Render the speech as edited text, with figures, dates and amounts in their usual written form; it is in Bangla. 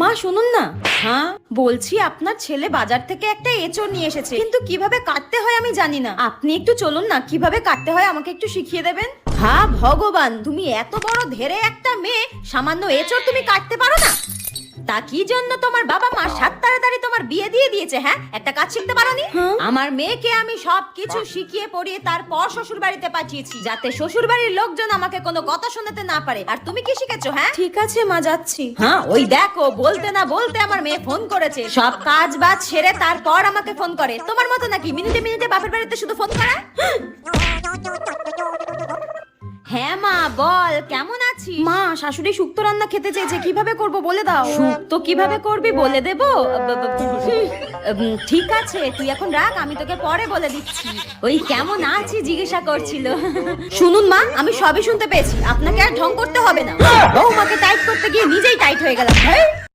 মা শুনুন না। হ্যাঁ বলছি, আপনার ছেলে বাজার থেকে একটা এঁচড় নিয়ে এসেছে, কিন্তু কিভাবে কাটতে হয় আমি জানি না। আপনি একটু চলুন না, কিভাবে কাটতে হয় আমাকে একটু শিখিয়ে দেবেন। হ্যাঁ ভগবান, তুমি এত বড় ধেরে একটা মেয়ে, সামান্য এঁচড় তুমি কাটতে পারো না? তা কি জন্য তোমার বাবা মা সাত তাড়াতাড়ি তোমার বিয়ে দিয়ে দিয়েছে? হ্যাঁ, একটা কাজ শিখতে পারোনি? আমার মেয়েকে আমি সবকিছু শিখিয়ে পড়িয়ে তারপর শ্বশুর বাড়িতে পাঠিয়েছি, যাতে শ্বশুর বাড়ির লোকজন আমাকে কোনো কথা শোনাতে না পারে। আর তুমি কি শিখেছো? হ্যাঁ ঠিক আছে মা, যাচ্ছি। হ্যাঁ ওই দেখো, বলতে না বলতে আমার মেয়ে ফোন করেছে। সব কাজ বাজ সেরে তারপর আমাকে ফোন করে। তোমার মতো নাকি মিনিটে মিনিটে বাপের বাড়িতে শুধু ফোন করা? হ্যাঁ মা বল, কেমন আছিস? মা শাশুড়ি শুক্তো রান্না খেতে চেয়েছে, কিভাবে করব বলে দাও। শুক্তো কিভাবে করবি বলে দেব? ঠিক আছে তুই এখন রাখ, আমি তোকে পরে বলে দিচ্ছি। ওই কেমন আছিস জিজ্ঞাসা করছিল। শুনুন মা, আমি সবই শুনতে পেয়েছি, আপনাকে আর ঢং করতে হবে না। বউমাকে টাইট করতে গিয়ে নিজেই টাইট হয়ে গেলাম।